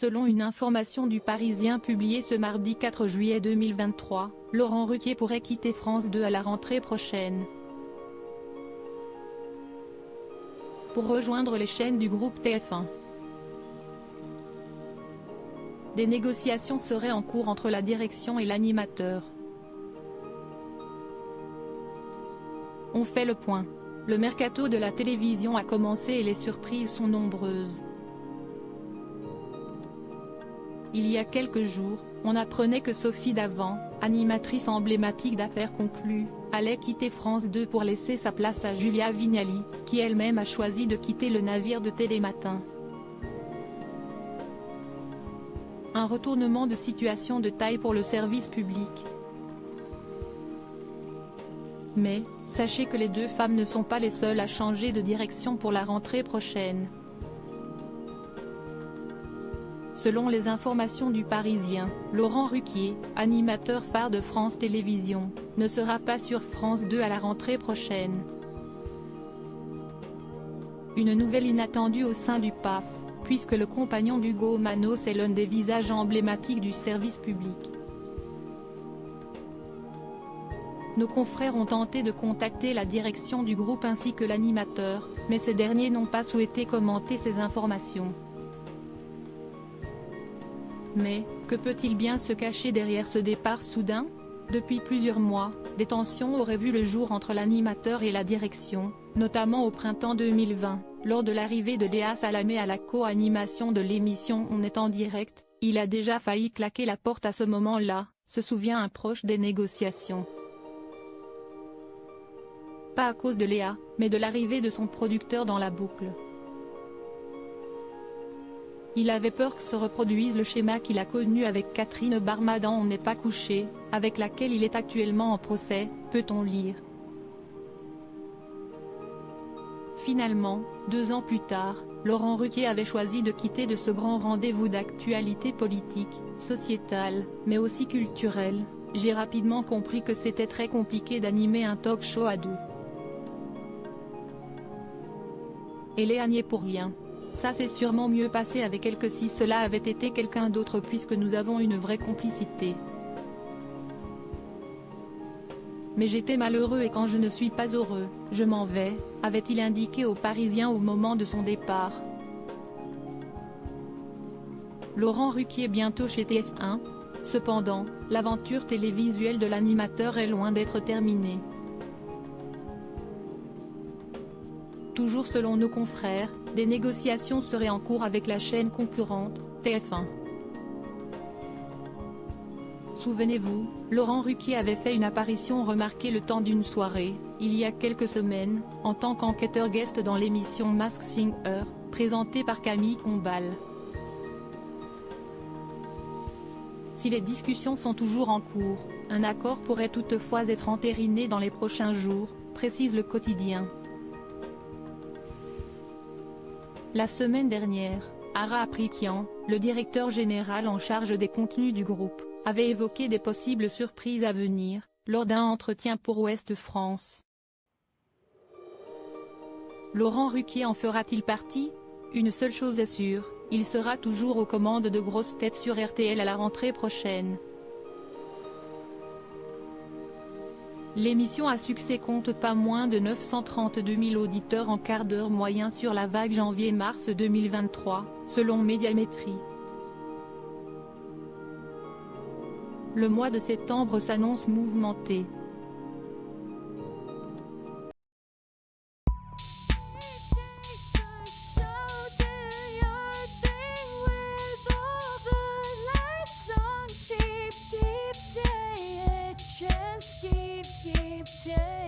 Selon une information du Parisien publiée ce mardi 4 juillet 2023, Laurent Ruquier pourrait quitter France 2 à la rentrée prochaine pour rejoindre les chaînes du groupe TF1. Des négociations seraient en cours entre la direction et l'animateur. On fait le point. Le mercato de la télévision a commencé et les surprises sont nombreuses. Il y a quelques jours, on apprenait que Sophie Davant, animatrice emblématique d'Affaires conclues, allait quitter France 2 pour laisser sa place à Julia Vignali, qui elle-même a choisi de quitter le navire de Télématin. Un retournement de situation de taille pour le service public. Mais, sachez que les deux femmes ne sont pas les seules à changer de direction pour la rentrée prochaine. Selon les informations du Parisien, Laurent Ruquier, animateur phare de France Télévisions, ne sera pas sur France 2 à la rentrée prochaine. Une nouvelle inattendue au sein du PAF, puisque le compagnon d'Hugo Manos est l'un des visages emblématiques du service public. Nos confrères ont tenté de contacter la direction du groupe ainsi que l'animateur, mais ces derniers n'ont pas souhaité commenter ces informations. Mais, que peut-il bien se cacher derrière ce départ soudain? Depuis plusieurs mois, des tensions auraient vu le jour entre l'animateur et la direction, notamment au printemps 2020, lors de l'arrivée de Léa Salamé à la co-animation de l'émission On est en direct. Il a déjà failli claquer la porte à ce moment-là, se souvient un proche des négociations. Pas à cause de Léa, mais de l'arrivée de son producteur dans la boucle. Il avait peur que se reproduise le schéma qu'il a connu avec Catherine Barma dans On n'est pas couché, avec laquelle il est actuellement en procès, peut-on lire. Finalement, 2 ans plus tard, Laurent Ruquier avait choisi de quitter de ce grand rendez-vous d'actualité politique, sociétale, mais aussi culturelle. J'ai rapidement compris que c'était très compliqué d'animer un talk show à deux. Et Léa n'y est pour rien. Ça s'est sûrement mieux passé avec elle que si cela avait été quelqu'un d'autre puisque nous avons une vraie complicité. Mais j'étais malheureux et quand je ne suis pas heureux, je m'en vais, avait-il indiqué aux Parisiens au moment de son départ. Laurent Ruquier bientôt chez TF1. Cependant, l'aventure télévisuelle de l'animateur est loin d'être terminée. Toujours selon nos confrères, des négociations seraient en cours avec la chaîne concurrente, TF1. Souvenez-vous, Laurent Ruquier avait fait une apparition remarquée le temps d'une soirée, il y a quelques semaines, en tant qu'enquêteur guest dans l'émission Masked Singer, présentée par Camille Combal. Si les discussions sont toujours en cours, un accord pourrait toutefois être entériné dans les prochains jours, précise le quotidien. La semaine dernière, Ara Aprikian, le directeur général en charge des contenus du groupe, avait évoqué des possibles surprises à venir, lors d'un entretien pour Ouest France. Laurent Ruquier en fera-t-il partie? Une seule chose est sûre, il sera toujours aux commandes de Grosses Têtes sur RTL à la rentrée prochaine. L'émission à succès compte pas moins de 932 000 auditeurs en quart d'heure moyen sur la vague janvier-mars 2023, selon Médiamétrie. Le mois de septembre s'annonce mouvementé. Keep